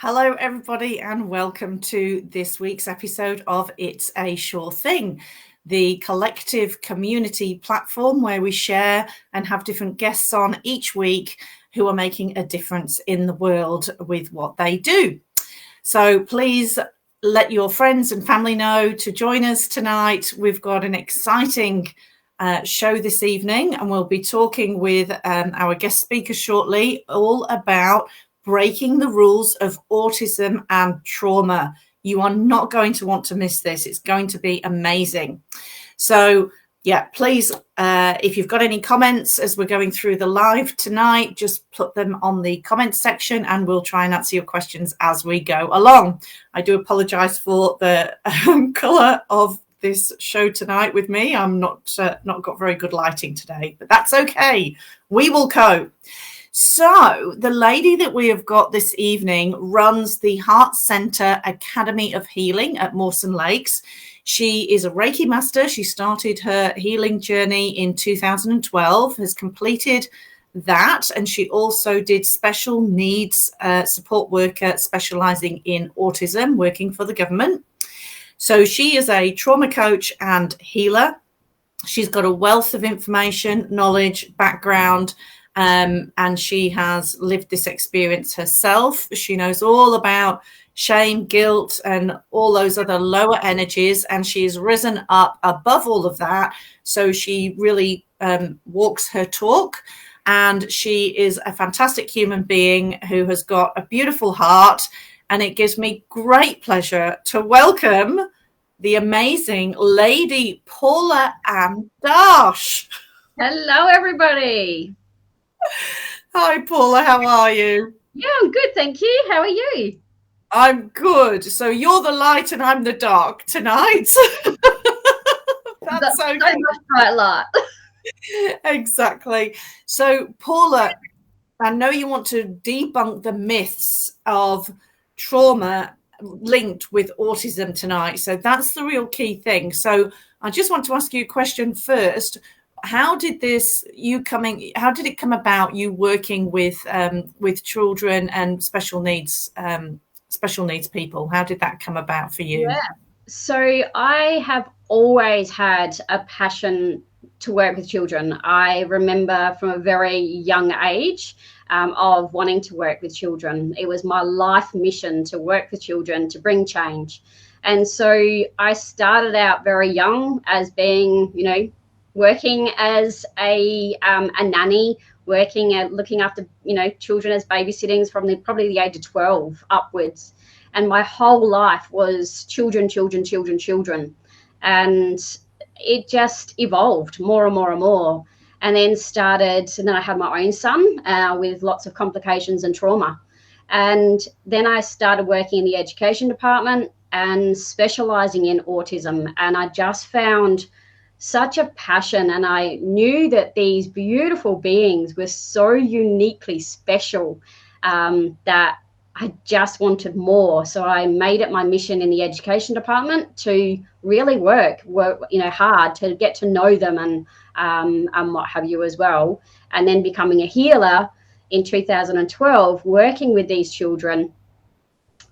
Hello, everybody, and welcome to this week's episode of It's a Sure Thing, the collective community platform where we share and have different guests on each week who are making a difference in the world with what they do. So please let your friends and family know to join us tonight. We've got an exciting show this evening, and we'll be talking with our guest speaker shortly all about breaking the rules of autism and trauma. You are not going to want to miss this. It's going to be amazing. So, yeah, please, if you've got any comments as we're going through the live tonight, just put them on the comments section and we'll try and answer your questions as we go along. I do apologize for the colour of this show tonight with me. I'm not got very good lighting today, but that's okay. We will cope. So the lady that we have got this evening runs the Heart Center Academy of Healing at Mawson Lakes. She is a Reiki Master. She started her healing journey in 2012, has completed that, and she also did special needs support worker specialising in autism, working for the government. So she is a trauma coach and healer. She's got a wealth of information, knowledge, background, and she has lived this experience herself. She knows all about shame, guilt, and all those other lower energies, and she's risen up above all of that. So she really walks her talk, and she is a fantastic human being who has got a beautiful heart, and it gives me great pleasure to welcome the amazing Lady Paula Darch. Hello, everybody. Hi, Paula. How are you? Yeah, I'm good, thank you. How are you? I'm good. So you're the light and I'm the dark tonight. That's okay. So much bright light. Exactly. So, Paula, I know you want to debunk the myths of trauma linked with autism tonight. So that's the real key thing. So I just want to ask you a question first. How did it come about, you working with children and special needs people? How did that come about for you? Yeah. So I have always had a passion to work with children. I remember from a very young age of wanting to work with children. It was my life mission to work with children, to bring change. And so I started out very young as being, working as a nanny, working at looking after, children as babysitting from probably the age of 12 upwards. And my whole life was children. And it just evolved more and more and more. And then I had my own son with lots of complications and trauma. And then I started working in the education department and specialising in autism. And I just found such a passion, and I knew that these beautiful beings were so uniquely special that I just wanted more. So I made it my mission in the education department to really work hard to get to know them and what have you as well. And then becoming a healer in 2012, working with these children,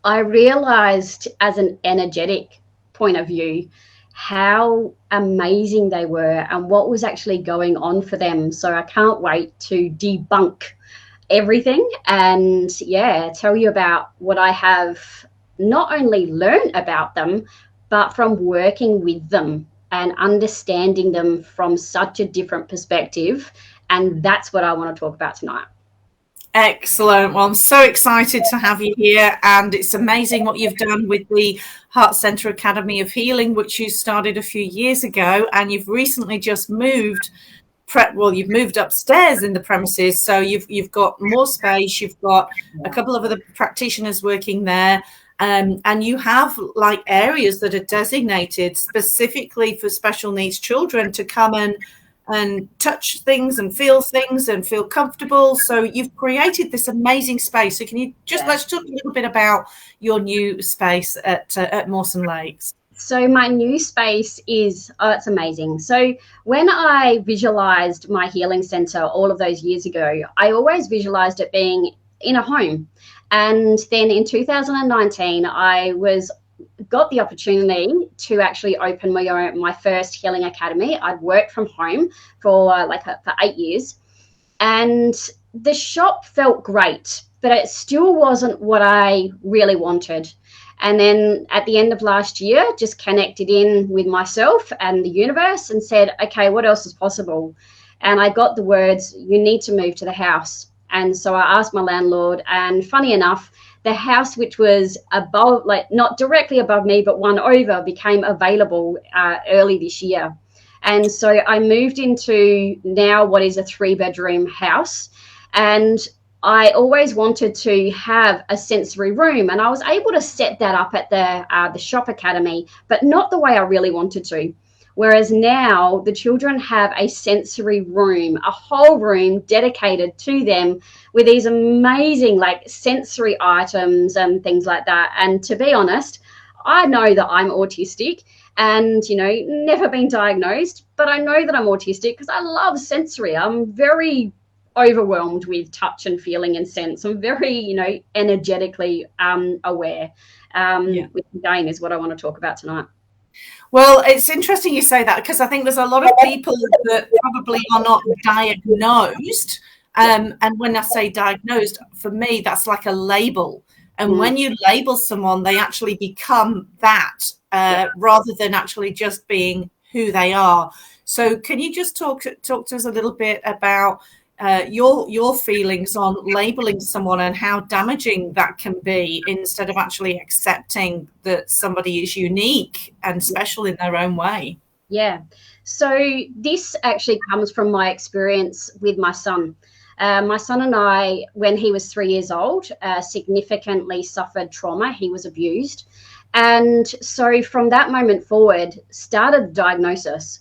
I realized as an energetic point of view how amazing they were and what was actually going on for them. So I can't wait to debunk everything and tell you about what I have not only learned about them, but from working with them and understanding them from such a different perspective. And that's what I want to talk about tonight. Excellent. Well, I'm so excited to have you here, and it's amazing what you've done with the Heart Center Academy of Healing, which you started a few years ago, and you've recently just moved upstairs in the premises, so you've got more space. You've got a couple of other practitioners working there, and you have like areas that are designated specifically for special needs children to come and touch things and feel comfortable. So you've created this amazing space. So can you let's talk a little bit about your new space at Mawson Lakes? So my new space is, it's amazing. So when I visualized my healing center all of those years ago, I always visualized it being in a home. And then in 2019, I got the opportunity to actually open my first healing academy. I'd worked from home for for 8 years, and the shop felt great, but it still wasn't what I really wanted. And then at the end of last year, just connected in with myself and the universe and said, okay, what else is possible? And I got the words, you need to move to the house. And so I asked my landlord, and funny enough, the house, which was above, like not directly above me, but one over, became available early this year. And so I moved into now what is a 3-bedroom house. And I always wanted to have a sensory room, and I was able to set that up at the shop academy, but not the way I really wanted to. Whereas now the children have a sensory room, a whole room dedicated to them with these amazing like sensory items and things like that. And to be honest, I know that I'm autistic and, never been diagnosed, but I know that I'm autistic because I love sensory. I'm very overwhelmed with touch and feeling and sense. I'm very, energetically aware, which again is what I want to talk about tonight. Well, it's interesting you say that, because I think there's a lot of people that probably are not diagnosed. And when I say diagnosed, for me, that's like a label. And when you label someone, they actually become that rather than actually just being who they are. So can you just talk to us a little bit about your feelings on labeling someone and how damaging that can be, instead of actually accepting that somebody is unique and special in their own way? Yeah. So this actually comes from my experience with my son. My son and I, when he was 3 years old, significantly suffered trauma. He was abused. And so from that moment forward, started the diagnosis.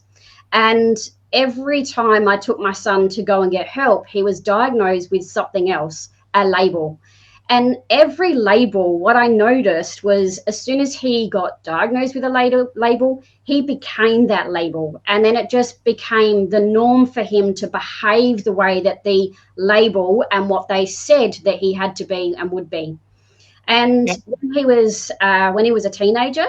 And every time I took my son to go and get help, he was diagnosed with something else, a label. And every label, what I noticed was as soon as he got diagnosed with a label, he became that label. And then it just became the norm for him to behave the way that the label and what they said that he had to be and would be. And when he was a teenager,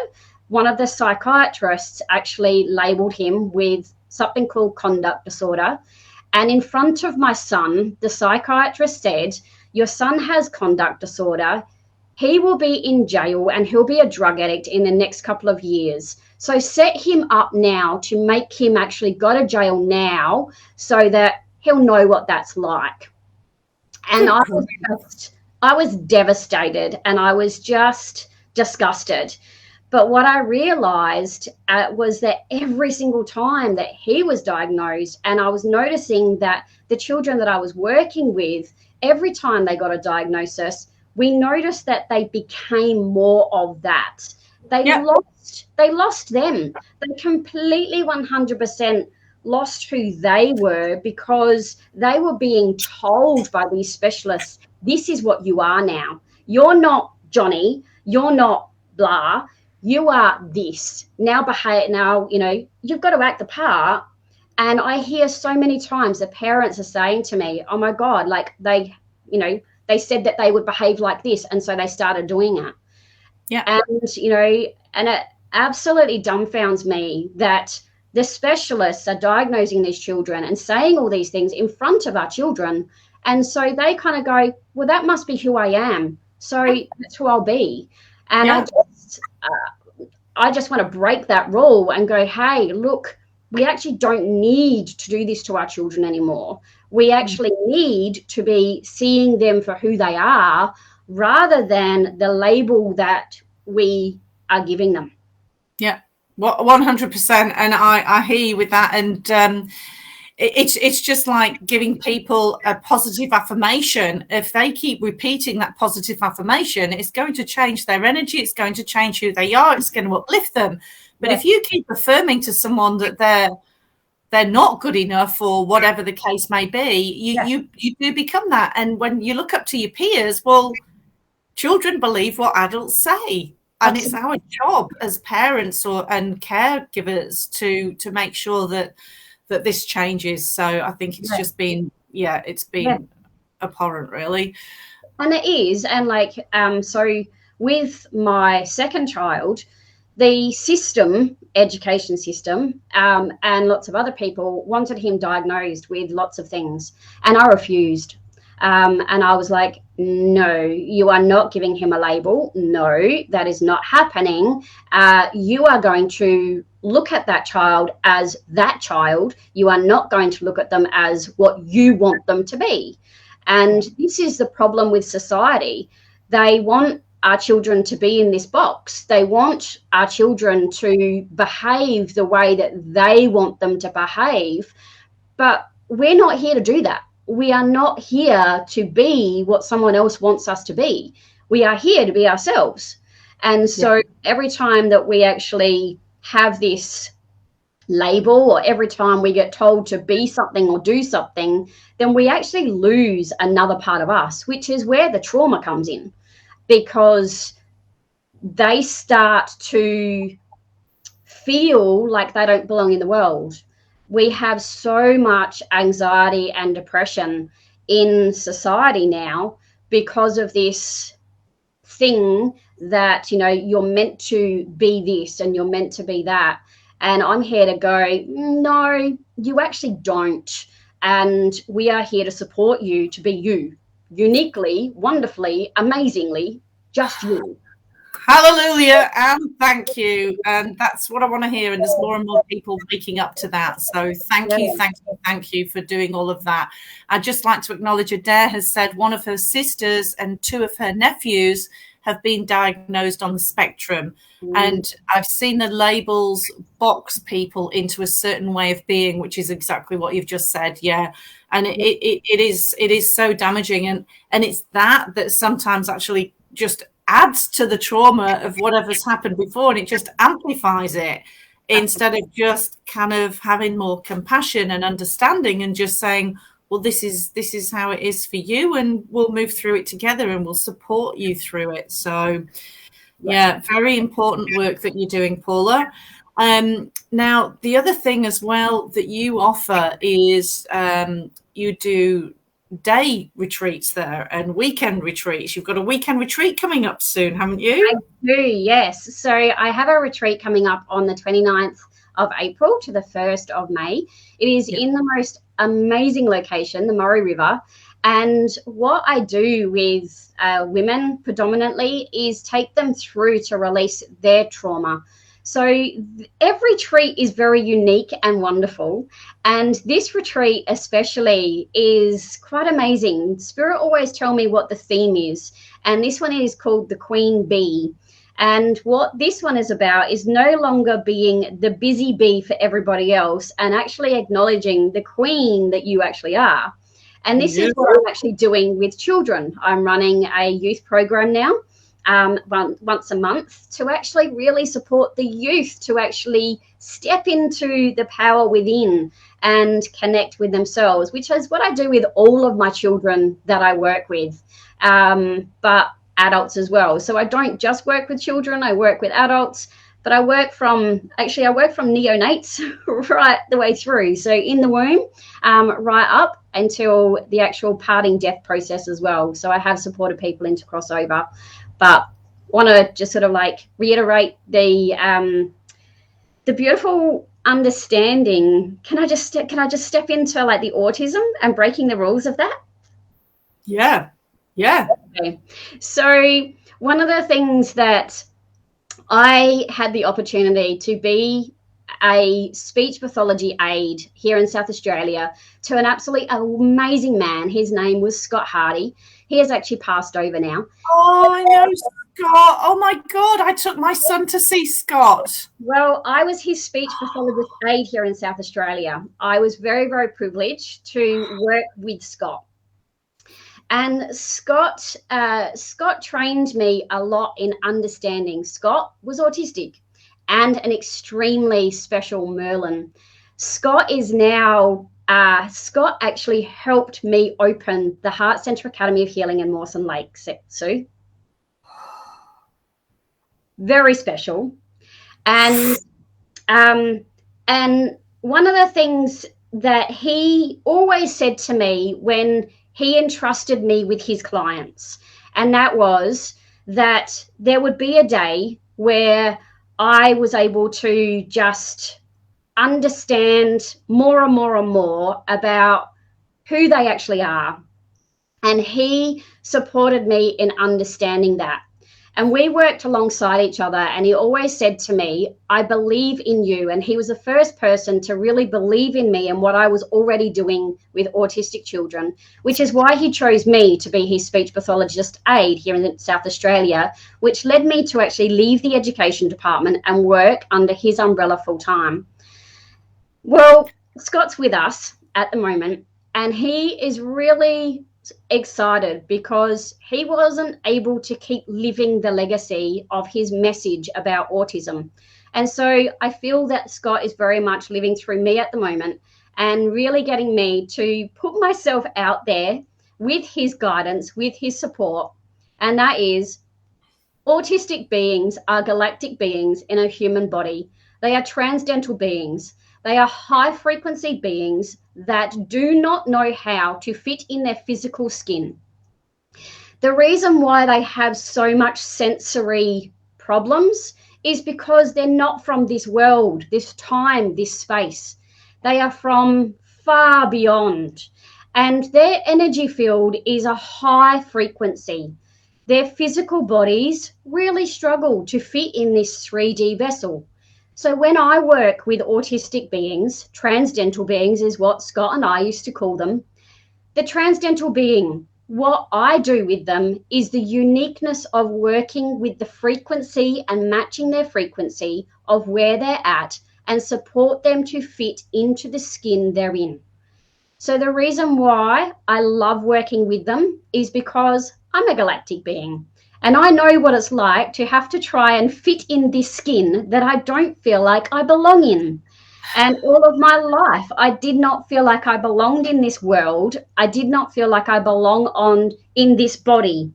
one of the psychiatrists actually labeled him with something called conduct disorder. And in front of my son, the psychiatrist said, your son has conduct disorder. He will be in jail and he'll be a drug addict in the next couple of years. So set him up now to make him actually go to jail now so that he'll know what that's like. And I was devastated and I was just disgusted. But what I realized was that every single time that he was diagnosed, and I was noticing that the children that I was working with, every time they got a diagnosis, we noticed that they became more of that. They lost them. They completely 100% lost who they were because they were being told by these specialists, this is what you are now. You're not Johnny. You're not blah. You are this. Now behave. Now, you've got to act the part. And I hear so many times the parents are saying to me, oh my God, like they said that they would behave like this. And so they started doing it. Yeah. And it absolutely dumbfounds me that the specialists are diagnosing these children and saying all these things in front of our children. And so they kind of go, well, that must be who I am. So that's who I'll be. And I just want to break that rule and go, hey, look, we actually don't need to do this to our children anymore. We actually need to be seeing them for who they are rather than the label that we are giving them. Yeah, 100%. And I hear you with that. And it's just like giving people a positive affirmation. If they keep repeating that positive affirmation, it's going to change their energy. It's going to change who they are. It's going to uplift them. But if you keep affirming to someone that they're not good enough or whatever the case may be, you do become that. And when you look up to your peers, well, children believe what adults say. And it's our job as parents and caregivers to make sure that this changes. So I think it's just been, it's been abhorrent, really. And it is. And like, so with my second child, the system, education system, and lots of other people wanted him diagnosed with lots of things. And I refused. And I was like, no, you are not giving him a label. No, that is not happening. You are going to look at that child as that child. You are not going to look at them as what you want them to be. And this is the problem with society. They want our children to be in this box. They want our children to behave the way that they want them to behave. But we're not here to do that. We are not here to be what someone else wants us to be. We are here to be ourselves. And so every time that we actually have this label, or every time we get told to be something or do something, then we actually lose another part of us, which is where the trauma comes in, because they start to feel like they don't belong in the world. We have so much anxiety and depression in society now because of this thing that, you know, you're meant to be this and you're meant to be that. And I'm here to go, no, you actually don't. And we are here to support you to be you, uniquely, wonderfully, amazingly, just you. Hallelujah and thank you. And that's what I want to hear. And there's more and more people waking up to that. So thank you for doing all of that. I'd just like to acknowledge Adair has said one of her sisters and two of her nephews have been diagnosed on the spectrum. And I've seen the labels box people into a certain way of being, which is exactly what you've just said. Yeah. And it is so damaging. And it's that sometimes actually just adds to the trauma of whatever's happened before, and it just amplifies it instead of just kind of having more compassion and understanding and just saying, well, this is how it is for you, and we'll move through it together and we'll support you through it. So yeah, very important work that you're doing, Paula. Now the other thing as well that you offer is you do day retreats there and weekend retreats. You've got a weekend retreat coming up soon, haven't you? I do, yes. So I have a retreat coming up on the 29th of April to the 1st of May. It is in the most amazing location, the Murray River. And what I do with women predominantly is take them through to release their trauma. So every retreat is very unique and wonderful. And this retreat especially is quite amazing. Spirit always tell me what the theme is. And this one is called the Queen Bee. And what this one is about is no longer being the busy bee for everybody else and actually acknowledging the queen that you actually are. And this is what I'm actually doing with children. I'm running a youth program now. Once a month to actually really support the youth to actually step into the power within and connect with themselves, which is what I do with all of my children that I work with, but adults as well. So I don't just work with children, I work with adults, but I work from neonates right the way through. So in the womb, right up until the actual parting death process as well. So I have supported people into crossover. But want to just sort of like reiterate the beautiful understanding. Can I just step into like the autism and breaking the rules of that? Yeah. Okay. So one of the things that I had the opportunity to be a speech pathology aide here in South Australia to an absolutely amazing man. His name was Scott Hardy. He has actually passed over now. Oh, I know Scott. Oh my God, I took my son to see Scott. Well, I was his speech pathologist aide here in South Australia. I was very, very privileged to work with Scott. And Scott trained me a lot in understanding. Scott was autistic and an extremely special Merlin. Scott actually helped me open the Heart Centre Academy of Healing in Mawson Lake, Sue. Very special. And one of the things that he always said to me when he entrusted me with his clients. And that was that there would be a day where I was able to just understand more and more and more about who they actually are. And he supported me in understanding that. And we worked alongside each other. And he always said to me, I believe in you. And he was the first person to really believe in me and what I was already doing with autistic children, which is why he chose me to be his speech pathologist aide here in South Australia, which led me to actually leave the education department and work under his umbrella full time. Well, Scott's with us at the moment, and he is really excited because he wasn't able to keep living the legacy of his message about autism. And so I feel that Scott is very much living through me at the moment and really getting me to put myself out there with his guidance, with his support. And that is, autistic beings are galactic beings in a human body. They are transcendental beings. They are high frequency beings that do not know how to fit in their physical skin. The reason why they have so much sensory problems is because they're not from this world, this time, this space. They are from far beyond. And their energy field is a high frequency. Their physical bodies really struggle to fit in this 3D vessel. So when I work with autistic beings, transcendental beings is what Scott and I used to call them, the transcendental being, what I do with them is the uniqueness of working with the frequency and matching their frequency of where they're at and support them to fit into the skin they're in. So the reason why I love working with them is because I'm a galactic being. And I know what it's like to have to try and fit in this skin that I don't feel like I belong in. And all of my life, I did not feel like I belonged in this world. I did not feel like I belong in this body.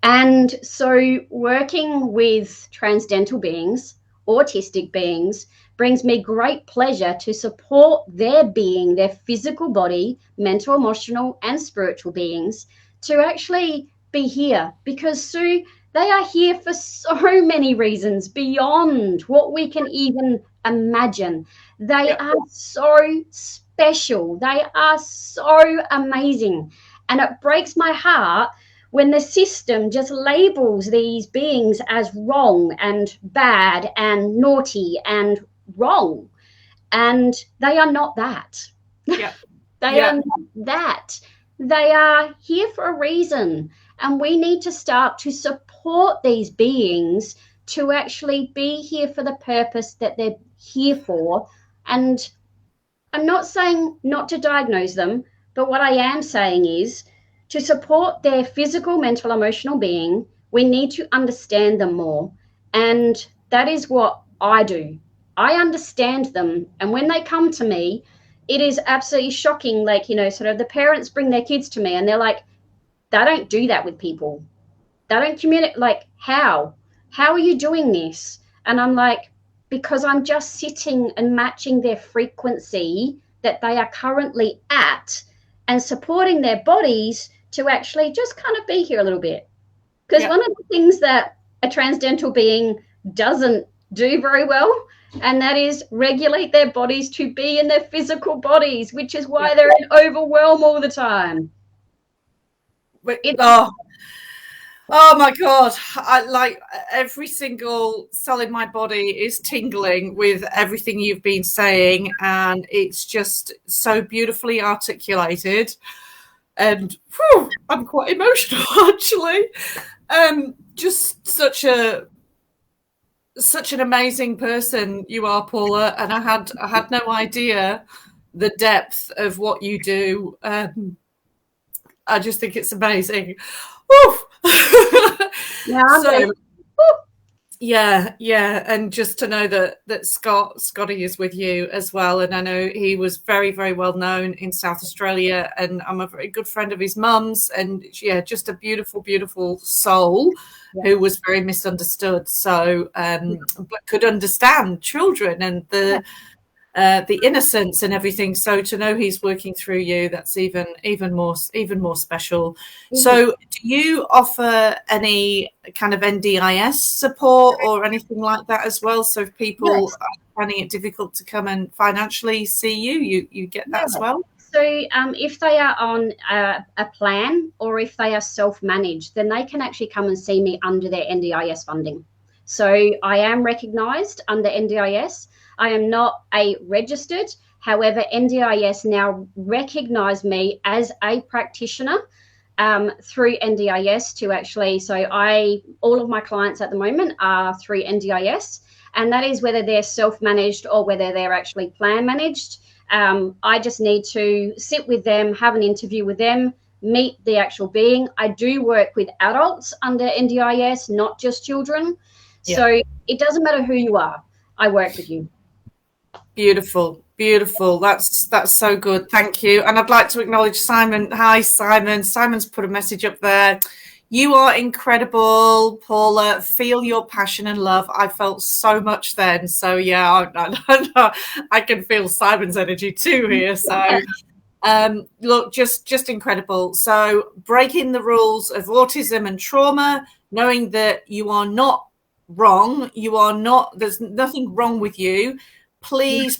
And so working with transcendental beings, autistic beings, brings me great pleasure to support their being, their physical body, mental, emotional, and spiritual beings to actually be here, because Sue, they are here for so many reasons beyond what we can even imagine. They are so special. They are so amazing. And it breaks my heart when the system just labels these beings as wrong and bad and naughty and wrong. And they are not that. Yeah. They are not that. They are here for a reason. And we need to start to support these beings to actually be here for the purpose that they're here for. And I'm not saying not to diagnose them, but what I am saying is to support their physical, mental, emotional being, we need to understand them more. And that is what I do. I understand them. And when they come to me, it is absolutely shocking. Like, you know, sort of the parents bring their kids to me and they're like, they don't do that with people. They don't communicate. Like, how? How are you doing this? And I'm like, because I'm just sitting and matching their frequency that they are currently at and supporting their bodies to actually just kind of be here a little bit. Because one of the things that a transcendental being doesn't do very well, and that is regulate their bodies to be in their physical bodies, which is why they're in overwhelm all the time. Oh my God. I like every single cell in my body is tingling with everything you've been saying. And it's just so beautifully articulated. And I'm quite emotional, actually. Just such an amazing person you are, Paula. And I had no idea the depth of what you do. I just think it's amazing. And just to know that Scotty is with you as well, and I know he was very, very well known in South Australia, and I'm a very good friend of his mum's, and just a beautiful, beautiful soul who was very misunderstood. So, but could understand children and the the innocence and everything. So to know he's working through you, that's even more special. Mm-hmm. So do you offer any kind of NDIS support or anything like that as well? So if people are finding it difficult to come and financially see you, you get that as well? So if they are on a plan, or if they are self-managed, then they can actually come and see me under their NDIS funding. So I am recognised under NDIS. I am not a registered. However, NDIS now recognise me as a practitioner through NDIS to actually, so all of my clients at the moment are through NDIS, and that is whether they're self-managed or whether they're actually plan managed. I just need to sit with them, have an interview with them, meet the actual being. I do work with adults under NDIS, not just children. Yeah. So it doesn't matter who you are. I work with you. Beautiful. That's so good. Thank you. And I'd like to acknowledge Simon. Hi, Simon. Simon's put a message up there. You are incredible, Paula. Feel your passion and love. I felt so much then. So yeah, I can feel Simon's energy too here. So look, just incredible. So breaking the rules of autism and trauma, knowing that you are not wrong. There's nothing wrong with you. Please,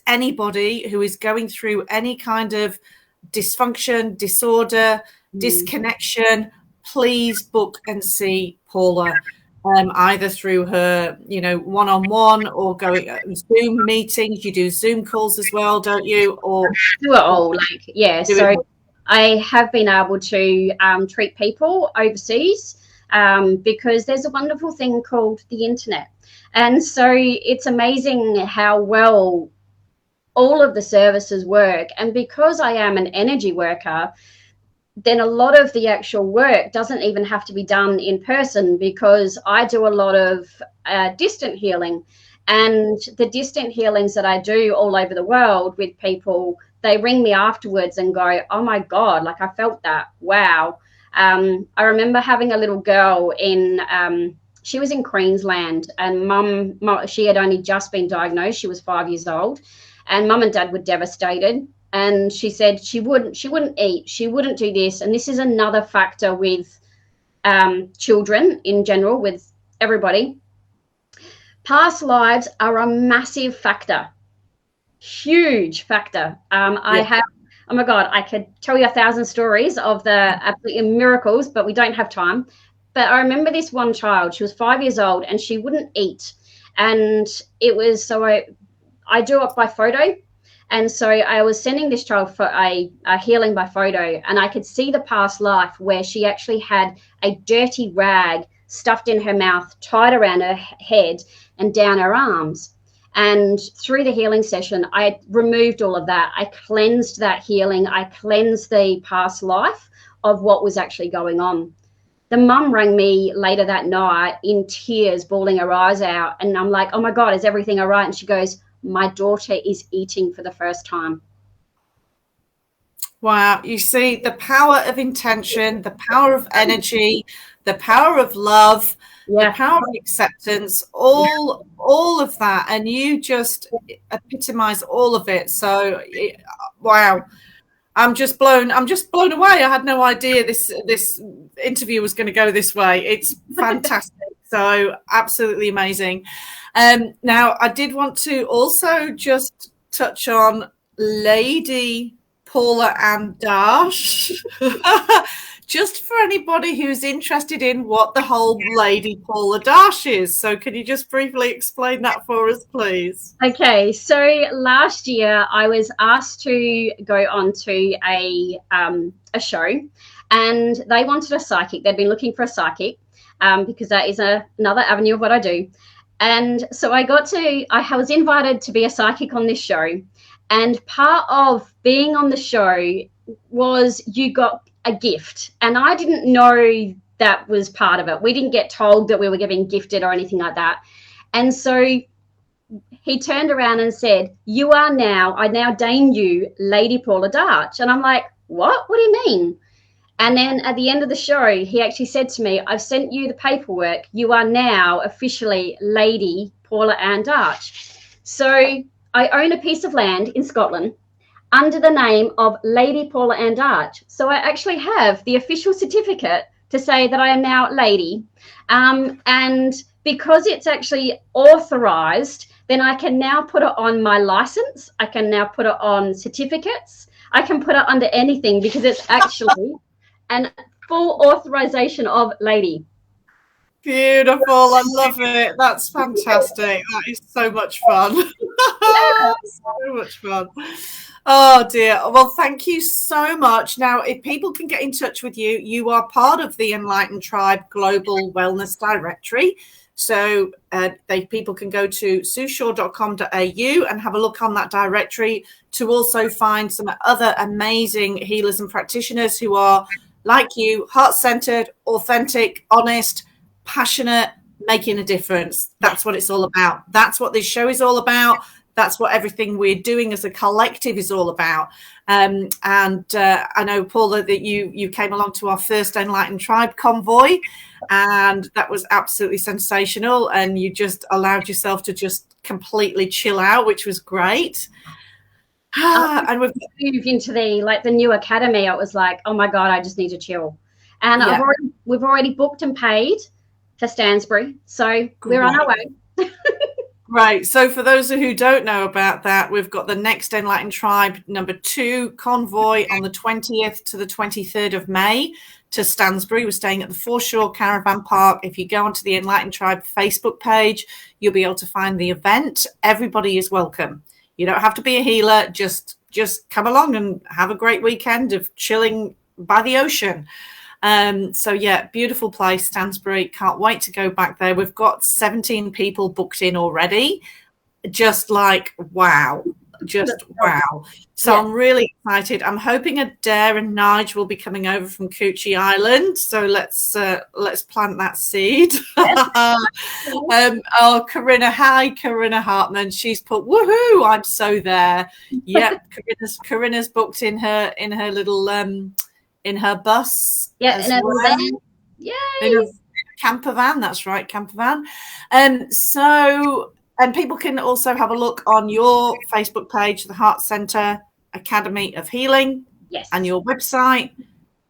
anybody who is going through any kind of dysfunction, disorder, disconnection, please book and see Paula, either through her, one-on-one or going Zoom meetings. You do Zoom calls as well, don't you? Or do it all, So I have been able to treat people overseas because there's a wonderful thing called the internet. And so it's amazing how well all of the services work. And because I am an energy worker, then a lot of the actual work doesn't even have to be done in person, because I do a lot of distant healing. And the distant healings that I do all over the world with people, they ring me afterwards and go, oh my God, like I felt that. Wow. I remember having a little girl she was in Queensland, and mum, she had only just been diagnosed. She was 5 years old, and mum and dad were devastated. And she said she wouldn't eat, she wouldn't do this. And this is another factor with children in general, with everybody. Past lives are a massive factor, huge factor. I have, oh my God, I could tell you 1,000 stories of the absolute miracles, but we don't have time. But I remember this one child, she was 5 years old, and she wouldn't eat. And it was, so I do it by photo. And so I was sending this child for a healing by photo, and I could see the past life where she actually had a dirty rag stuffed in her mouth, tied around her head and down her arms. And through the healing session, I removed all of that. I cleansed that healing. I cleansed the past life of what was actually going on. The mum rang me later that night in tears, bawling her eyes out. And I'm like, oh my God, is everything all right? And she goes, my daughter is eating for the first time. Wow. You see the power of intention, the power of energy, the power of love, the power of acceptance, all of that. And you just epitomize all of it. So, wow. I'm just blown away. I had no idea this interview was going to go this way. It's fantastic. So absolutely amazing. Now, I did want to also just touch on Lady Paula Darch, just for anybody who's interested in what the whole Lady Paula Darch is. So can you just briefly explain that for us, please? Okay, so last year I was asked to go on to a show, and they wanted a psychic. They'd been looking for a psychic because that is another avenue of what I do. And so I was invited to be a psychic on this show. And part of being on the show was you got a gift. And I didn't know that was part of it. We didn't get told that we were getting gifted or anything like that. And so he turned around and said, I now deign you Lady Paula Darch. And I'm like, what? What do you mean? And then at the end of the show, he actually said to me, I've sent you the paperwork. You are now officially Lady Paula Darch. So I own a piece of land in Scotland under the name of Lady Paula Darch. So I actually have the official certificate to say that I am now Lady. And because it's actually authorized, then I can now put it on my license. I can now put it on certificates. I can put it under anything because it's actually an full authorization of Lady. Beautiful. I love it. That's fantastic. That is so much fun. So much fun. Oh dear. Well, thank you so much. Now, if people can get in touch with you, you are part of the Enlightened Tribe Global Wellness Directory. So people can go to sushaw.com.au and have a look on that directory to also find some other amazing healers and practitioners who are like you, heart-centered, authentic, honest, passionate, making a difference. That's what it's all about. That's what this show is all about. That's what everything we're doing as a collective is all about. And I know, Paula, that you came along to our first Enlightened Tribe convoy, and that was absolutely sensational. And you just allowed yourself to just completely chill out, which was great. And we've moved into the new academy. It was like, oh my God, I just need to chill. And we've already booked and paid for Stansbury, so we're on our way. Right. So for those who don't know about that, we've got the next Enlightened Tribe #2 convoy on the 20th to the 23rd of May to Stansbury. We're staying at the Foreshore Caravan Park. If you go onto the Enlightened Tribe Facebook page, you'll be able to find the event. Everybody is welcome. You don't have to be a healer. Just come along and have a great weekend of chilling by the ocean. So yeah, beautiful place, Stansbury. Can't wait to go back there. We've got 17 people booked in already. Just like, wow. Just wow. So yeah. I'm really excited. I'm hoping Adair and Nige will be coming over from Coochie Island. So let's plant that seed. Corinna, hi, Corinna Hartman. She's put, woohoo, I'm so there. Yep, Corinna's booked in her little in her bus. Yeah, in a van. Yay! In a camper van, that's right, camper van. And people can also have a look on your Facebook page, the Heart Centre Academy of Healing, yes, and your website,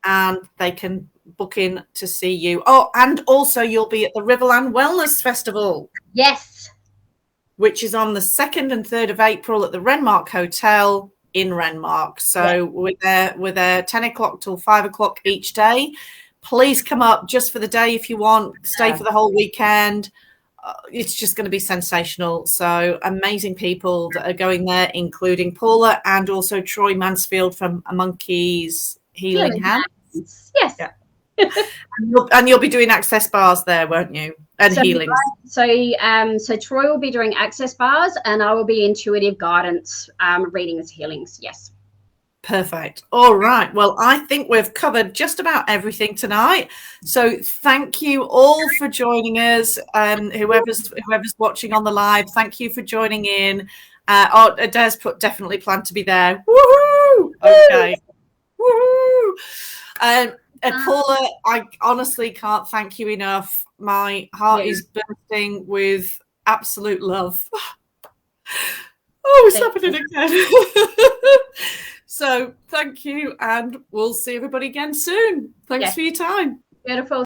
and they can book in to see you. Oh, and also you'll be at the Riverland Wellness Festival. Yes. Which is on the 2nd and 3rd of April at the Renmark Hotel in Renmark. So we're there 10 o'clock till 5 o'clock each day. Please come up just for the day if you want. Stay for the whole weekend. It's just going to be sensational. So amazing people that are going there, including Paula and also Troy Mansfield from A Monkey's Healing Hands. Yes. Yeah. and you'll be doing access bars there, won't you? And healings. So Troy will be doing access bars, and I will be intuitive guidance, readings, healings. Yes. Perfect. All right. Well, I think we've covered just about everything tonight. So thank you all for joining us. Whoever's watching on the live, thank you for joining in. Adair's put definitely plan to be there. Woohoo! Okay. Woohoo! And Paula, I honestly can't thank you enough. My heart is bursting with absolute love. Oh, it's happening again. So thank you, and we'll see everybody again soon. Thanks for your time. Beautiful.